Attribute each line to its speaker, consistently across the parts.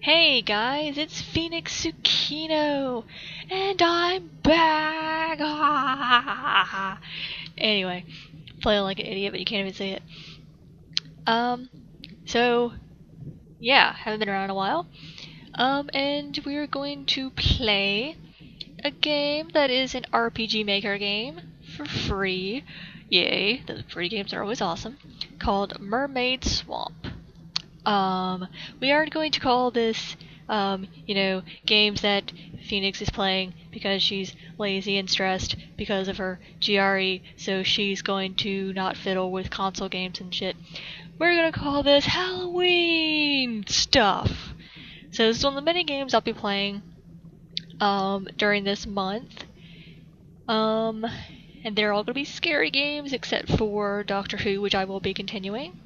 Speaker 1: Hey guys, it's PhoenixTsukino, and I'm back! Anyway, playing like an idiot, but you can't even say it. So, yeah, haven't been around in a while. And we're going to play a game that is an RPG Maker game for free. Yay, the free games are always awesome. Called Mermaid Swamp. We aren't going to call this, games that Phoenix is playing because she's lazy and stressed because of her GRE, so she's going to not fiddle with console games and shit. We're gonna call this Halloween stuff. So this is one of the many games I'll be playing, during this month. And they're all gonna be scary games except for Doctor Who, which I will be continuing.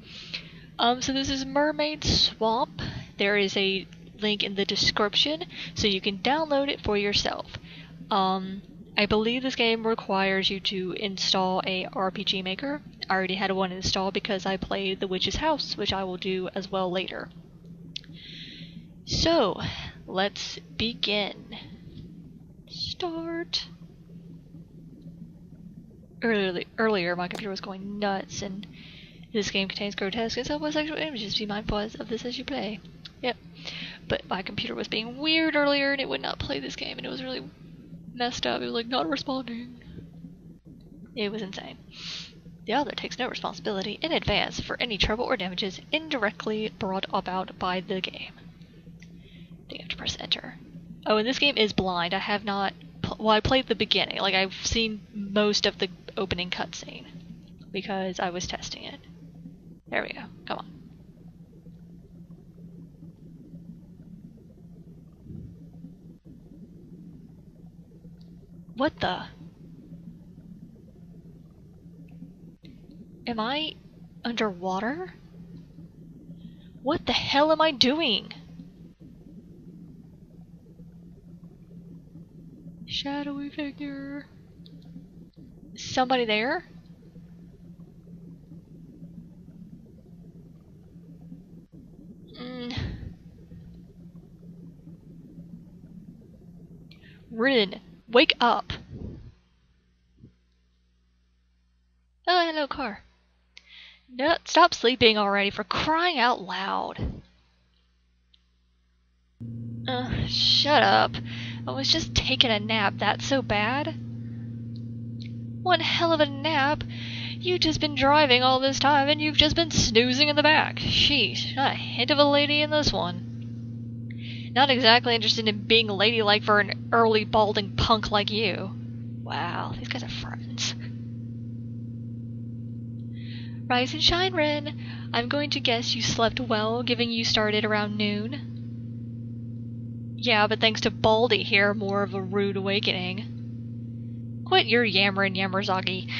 Speaker 1: So this is Mermaid Swamp. There is a link in the description so you can download it for yourself. I believe this game requires you to install a RPG Maker. I already had one installed because I played The Witch's House, which I will do as well later. So, let's begin. Start. Earlier my computer was going nuts and this game contains grotesque and homosexual images. Be mindful of this as you play. Yep. But my computer was being weird earlier and it would not play this game and it was really messed up. It was like not responding. It was insane. The author takes no responsibility in advance for any trouble or damages indirectly brought about by the game. You have to press enter. Oh, and this game is blind. I have not... Well, I played the beginning. Like, I've seen most of the opening cutscene because I was testing it. There we go. Come on. What the? Am I underwater? What the hell am I doing? Shadowy figure. Somebody there? Rin, wake up! Oh, hello, car. No, stop sleeping already, for crying out loud. Shut up. I was just taking a nap. That's so bad? One hell of a nap. Yuuta's been driving all this time and you've just been snoozing in the back. Sheesh, not a hint of a lady in this one. Not exactly interested in being ladylike for an early balding punk like you. Wow, these guys are friends. Rise and shine, Ren. I'm going to guess you slept well, given you started around noon. Yeah, but thanks to Baldy here, more of a rude awakening. Quit your yammering, Yammerzaki.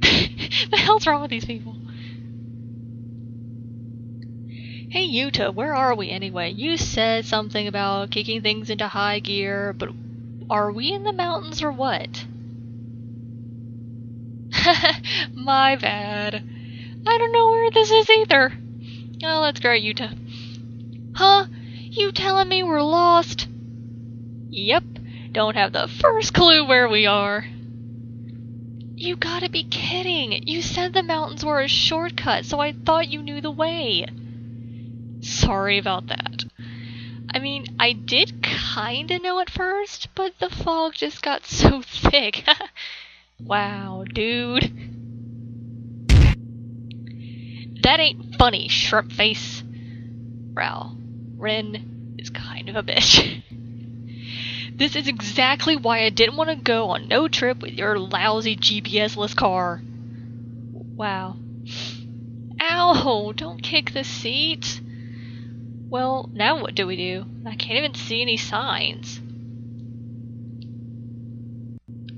Speaker 1: The hell's wrong with these people? Hey Yuuta, where are we anyway? You said something about kicking things into high gear, but are we in the mountains or what? My bad. I don't know where this is either. Oh, that's great, Yuuta. Huh? You telling me we're lost? Yep. Don't have the first clue where we are. You gotta be kidding. You said the mountains were a shortcut, so I thought you knew the way. Sorry about that. I mean, I did kinda know at first, but the fog just got so thick. Wow, dude. That ain't funny, shrimp face. Wow. Ren is kind of a bitch. This is exactly why I didn't want to go on no trip with your lousy GPS-less car. Wow. Ow! Don't kick the seat. Well, now what do we do? I can't even see any signs.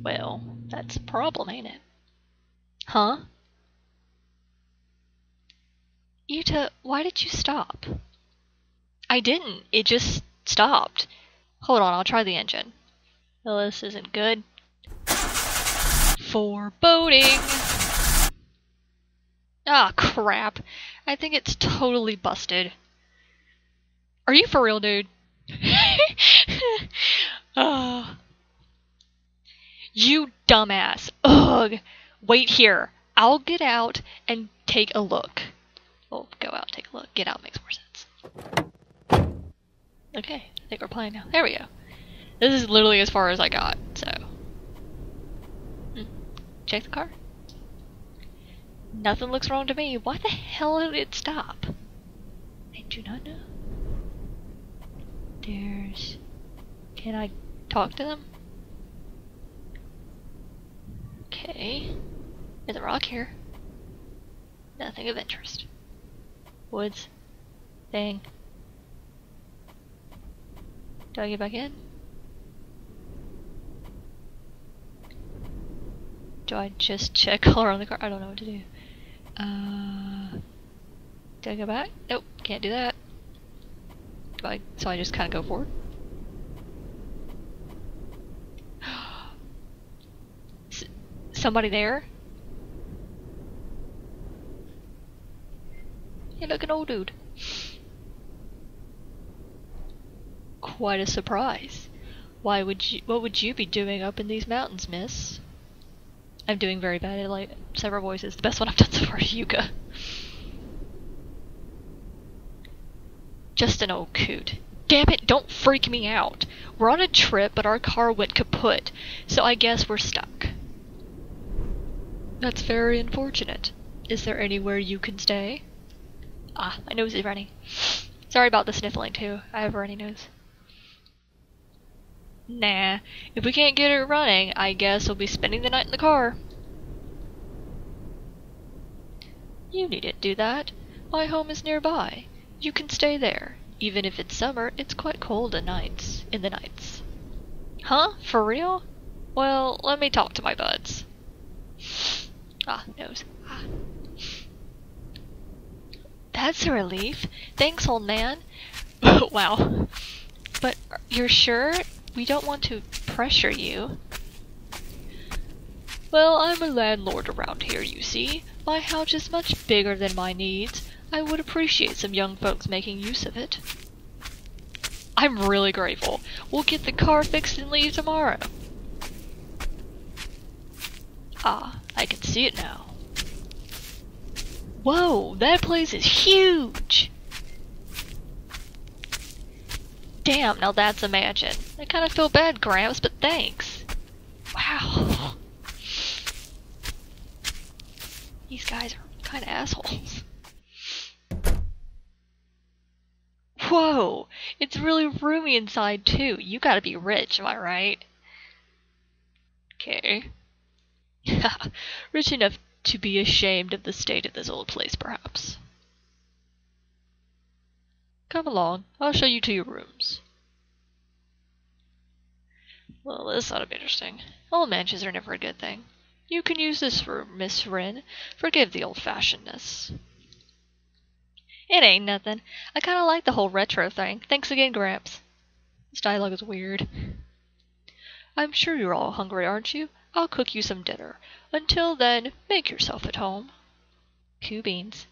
Speaker 1: Well, that's a problem, ain't it? Huh? Yuuta, why did you stop? I didn't. It just stopped. Hold on, I'll try the engine. Well, this isn't good. Foreboding! Ah, crap. I think it's totally busted. Are you for real, dude? Oh, you dumbass. Ugh. Wait here. I'll get out and take a look. Well, go out and take a look. Get out makes more sense. Okay, I think we're playing now. There we go. This is literally as far as I got, so. Check the car. Nothing looks wrong to me. Why the hell did it stop? I do not know. There's... Can I talk to them? Okay. There's a rock here. Nothing of interest. Woods. Thing. Do I get back in? Do I just check all around the car? I don't know what to do. Do I go back? Nope, can't do that. So I just kind of go forward? Somebody there? You look an old dude. Quite a surprise. What would you be doing up in these mountains, miss? I'm doing very bad at like several voices. The best one I've done so far is Yuka. Just an old coot. Damn it, don't freak me out. We're on a trip, but our car went kaput, so I guess we're stuck. That's very unfortunate. Is there anywhere you can stay? Ah, my nose is running. Sorry about the sniffling too. I have a runny nose. Nah, if we can't get it running, I guess we'll be spending the night in the car. You needn't do that. My home is nearby. You can stay there. Even if it's summer, it's quite cold in the nights. Huh? For real? Well, let me talk to my buds. Ah, nose. Ah. That's a relief. Thanks, old man. Wow. But you're sure? We don't want to pressure you. Well, I'm a landlord around here, you see. My house is much bigger than my needs. I would appreciate some young folks making use of it. I'm really grateful. We'll get the car fixed and leave tomorrow. Ah, I can see it now. Whoa, that place is huge! Damn, now that's a mansion. I kinda feel bad, Gramps, but thanks. Wow. These guys are kinda assholes. Whoa! It's really roomy inside, too. You gotta be rich, am I right? Okay. Rich enough to be ashamed of the state of this old place, perhaps. Come along, I'll show you to your rooms. Well, this ought to be interesting. Old mansions are never a good thing. You can use this room, Miss Rin. Forgive the old-fashionedness. It ain't nothing. I kinda like the whole retro thing. Thanks again, Gramps. This dialogue is weird. I'm sure you're all hungry, aren't you? I'll cook you some dinner. Until then, make yourself at home. Cool beans.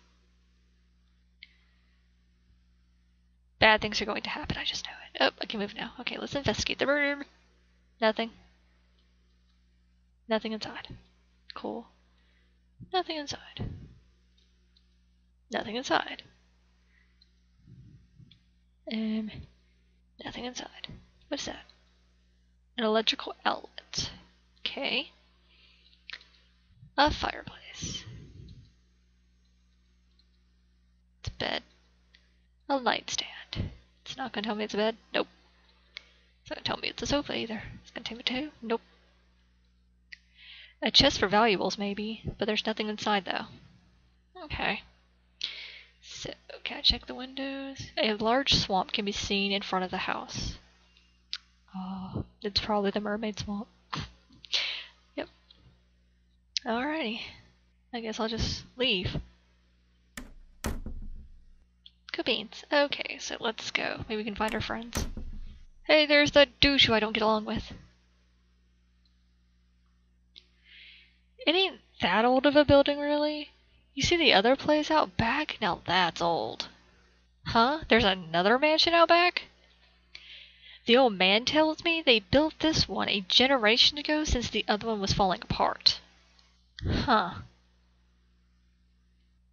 Speaker 1: Bad things are going to happen, I just know it. Oh, I can move now. Okay, let's investigate the room. Nothing. Nothing inside. Cool. Nothing inside. Nothing inside. Nothing inside. What's that? An electrical outlet. Okay. A fireplace. It's a bed. A nightstand. It's not gonna tell me it's a bed. Nope. It's not gonna tell me it's a sofa either. It's gonna tell me too. Nope. A chest for valuables maybe, but there's nothing inside though. Okay. So, can I check the windows? A large swamp can be seen in front of the house. Oh, it's probably the Mermaid swamp. Yep. Alrighty. I guess I'll just leave. Cool beans. Okay, so let's go. Maybe we can find our friends. Hey, there's that douche who I don't get along with. It ain't that old of a building, really. You see the other place out back? Now that's old. Huh? There's another mansion out back? The old man tells me they built this one a generation ago since the other one was falling apart. Huh.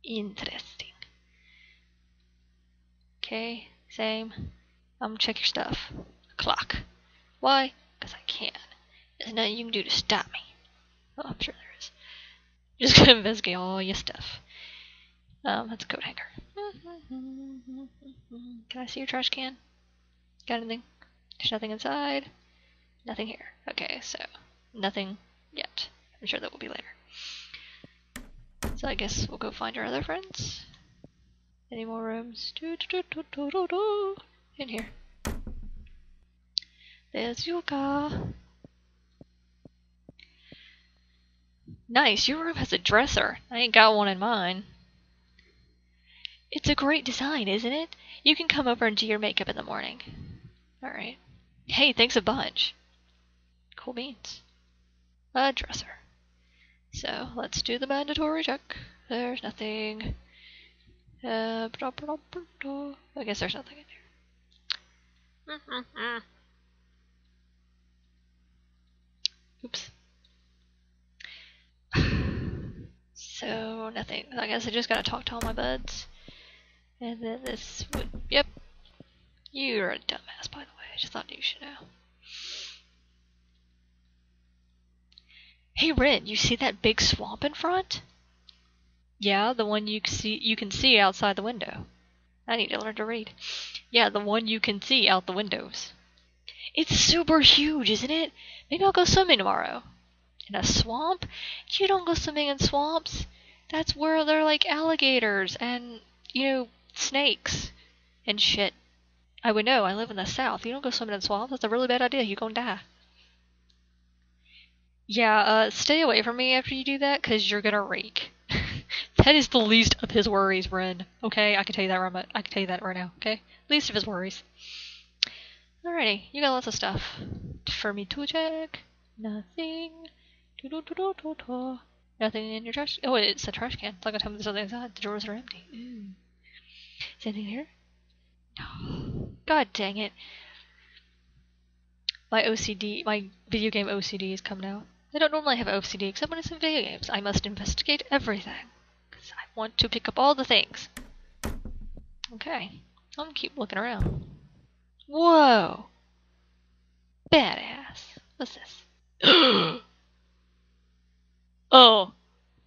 Speaker 1: Interesting. Okay, same. Check your stuff. Clock. Why? Because I can. There's nothing you can do to stop me. Oh, I'm sure there is. Just gonna investigate all your stuff. That's a coat hanger. Can I see your trash can? Got anything? There's nothing inside. Nothing here. Okay, so nothing yet. I'm sure that will be later. So I guess we'll go find our other friends. Any more rooms? In here. There's Yuka. Nice, your room has a dresser. I ain't got one in mine. It's a great design, isn't it? You can come over and do your makeup in the morning. Alright. Hey, thanks a bunch. Cool beans. A dresser. So, let's do the mandatory check. There's nothing. I guess there's nothing in here. Oops. So, nothing. I guess I just gotta talk to all my buds. And then this would. Yep. You're a dumbass, by the way. I just thought you should know. Hey, Rin, you see that big swamp in front? Yeah, the one you can see outside the window. I need to learn to read. Yeah, the one you can see out the windows. It's super huge, isn't it? Maybe I'll go swimming tomorrow. In a swamp? You don't go swimming in swamps. That's where they're like alligators and, snakes and shit. I would know. I live in the south. You don't go swimming in swamps. That's a really bad idea. You're gonna die. Yeah, stay away from me after you do that, because you're gonna reek. That is the least of his worries, Ren. Okay, I can tell you that right now, okay? Least of his worries. Alrighty, you got lots of stuff. For me to check. Nothing. Nothing in your trash. Oh, it's a trash can. It's not gonna tell me there's something inside. The drawers are empty. Ooh. Is anything here? No. God dang it. My video game OCD is coming out. I don't normally have OCD except when it's in video games. I must investigate everything. Because I want to pick up all the things. Okay. I'm gonna keep looking around. Whoa! Badass. What's this? Oh!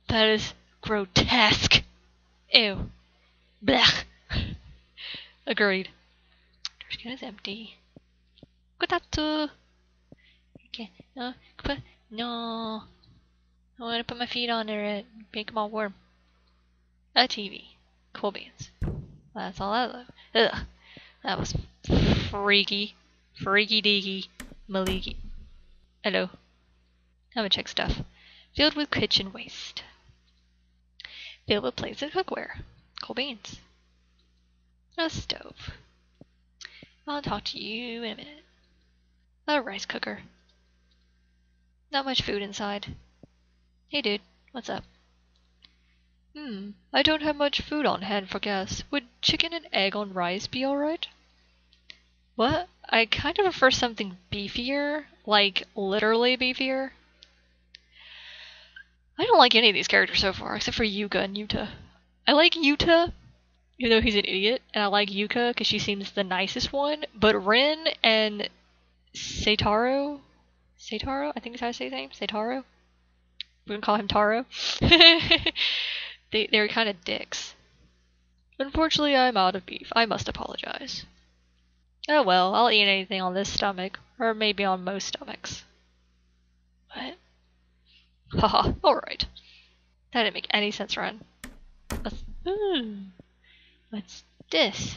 Speaker 1: That is grotesque. Ew. Blech. Agreed. Trash can is empty. Kotatsu! Okay. No. I want to put my feet on there and make them all warm. A TV. Cool beans. That's all I love. Ugh. That was freaky. Freaky deaky. Maliki. Hello. I'm gonna check stuff. Filled with kitchen waste. Filled with plates and cookware. Cool beans. A stove. I'll talk to you in a minute. A rice cooker. Not much food inside. Hey dude, what's up? I don't have much food on hand for guests. Would chicken and egg on rice be alright? What? I kind of prefer something beefier. Like, literally beefier. I don't like any of these characters so far, except for Yuka and Yuuta. I like Yuuta, even though he's an idiot, and I like Yuka because she seems the nicest one, but Rin and Seitaro, I think is how I say his name, Seitaro? We're gonna call him Taro. They're kind of dicks. Unfortunately, I'm out of beef. I must apologize. Oh well, I'll eat anything on this stomach, or maybe on most stomachs. What? Haha, alright. That didn't make any sense, Ren. What's this?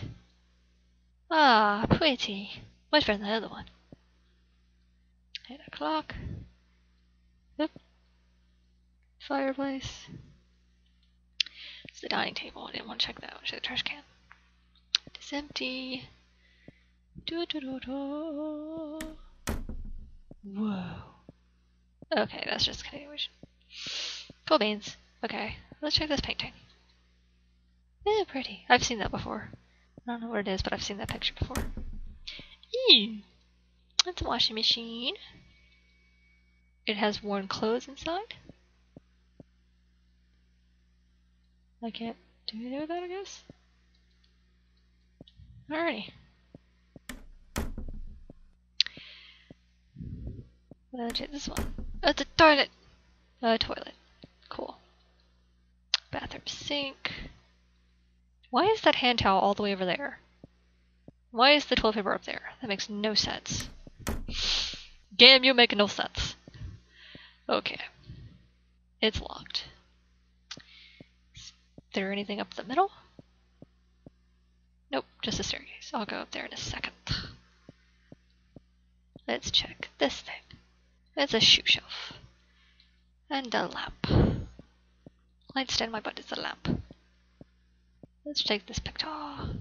Speaker 1: Ah, pretty. Much better than the other one. 8 o'clock. Yep. Fireplace. It's the dining table. I didn't want to check that. I want to check the trash can. It's empty. Whoa. Okay, that's just a continuation. Cool beans. Okay, let's check this painting. Eh, pretty. I've seen that before. I don't know what it is, but I've seen that picture before. Eee. It's a washing machine. It has worn clothes inside. I can't do anything with that, I guess. Alrighty. Check this one. Oh, it's a toilet! Toilet. Cool. Bathroom sink. Why is that hand towel all the way over there? Why is the toilet paper up there? That makes no sense. Damn, you make no sense. Okay. It's locked. Is there anything up the middle? Nope, just a staircase. I'll go up there in a second. Let's check this thing. It's a shoe shelf. And a lamp. Light stand my butt is a lamp. Let's check this picture. Oh,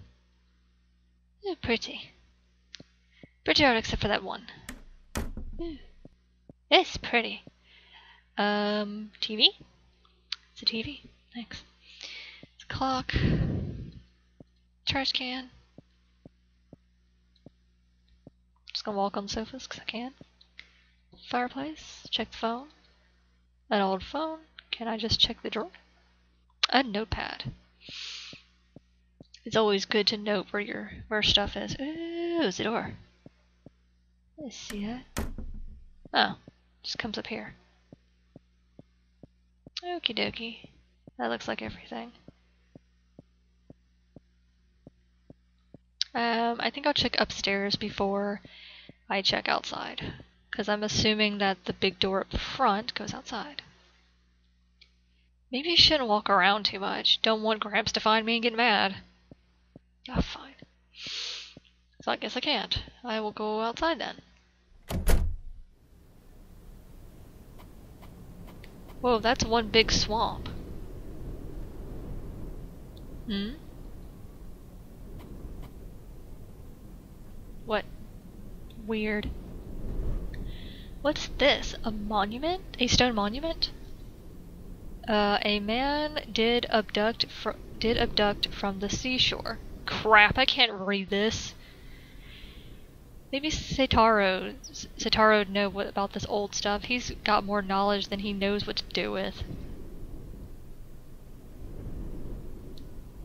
Speaker 1: pretty. Pretty hard except for that one. Ooh. It's pretty. TV? It's a TV. Thanks. It's a clock. Trash can. Just gonna walk on the sofas because I can. Fireplace. Check the phone. An old phone. Can I just check the drawer? A notepad. It's always good to note where stuff is. Ooh, it's a door. Let's see that. Oh, just comes up here. Okie dokie. That looks like everything. I think I'll check upstairs before I check outside. Because I'm assuming that the big door up front goes outside. Maybe I shouldn't walk around too much. Don't want Gramps to find me and get mad. Ah, fine. So I guess I can't. I will go outside then. Whoa, that's one big swamp. Hmm? What? Weird. What's this? A monument? A stone monument? A man did abduct from the seashore. Crap, I can't read this. Maybe Seitaro would know about this old stuff. He's got more knowledge than he knows what to do with.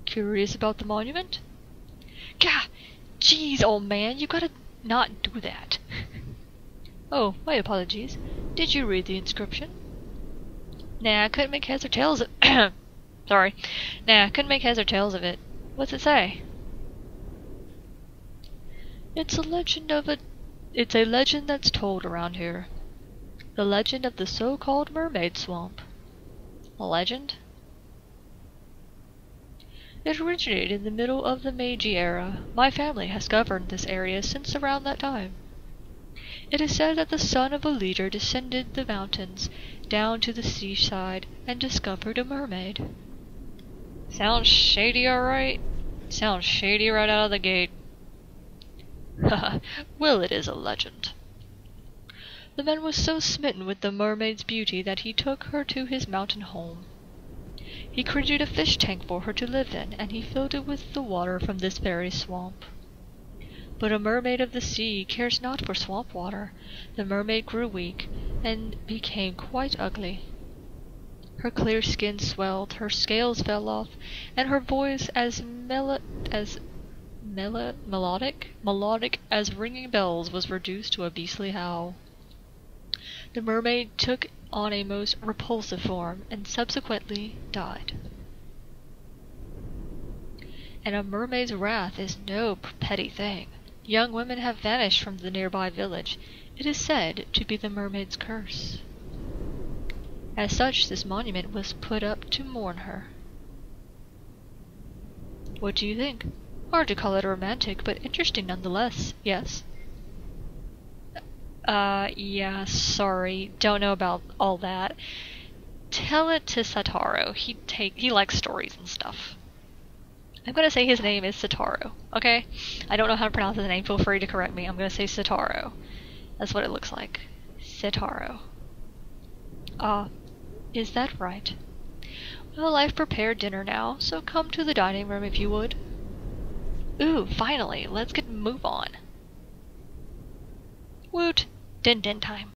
Speaker 1: Curious about the monument? Gah! Jeez, old man, you gotta not do that. Oh, my apologies. Did you read the inscription? Nah, I couldn't make heads or tails of Sorry. Nah, I couldn't make heads or tails of it. What's it say? It's a legend that's told around here. The legend of the so-called Mermaid Swamp. A legend? It originated in the middle of the Meiji era. My family has governed this area since around that time. It is said that the son of a leader descended the mountains down to the seaside and discovered a mermaid. Sounds shady, alright? Sounds shady right out of the gate. Haha, well, it is a legend. The man was so smitten with the mermaid's beauty that he took her to his mountain home. He created a fish tank for her to live in, and he filled it with the water from this very swamp. But a mermaid of the sea cares not for swamp water. The mermaid grew weak, and became quite ugly. Her clear skin swelled, her scales fell off, and her voice as melodic as ringing bells was reduced to a beastly howl. The mermaid took on a most repulsive form, and subsequently died. And a mermaid's wrath is no petty thing. Young women have vanished from the nearby village. It is said to be the mermaid's curse. As such, this monument was put up to mourn her. What do you think? Hard to call it romantic, but interesting nonetheless, yes? Yeah, sorry. Don't know about all that. Tell it to Seitaro. He likes stories and stuff. I'm gonna say his name is Seitaro, okay? I don't know how to pronounce his name, feel free to correct me. I'm gonna say Seitaro. That's what it looks like. Seitaro. Is that right? Well, I've prepared dinner now, so come to the dining room if you would. Ooh, finally, let's move on. Woot! Den Den time.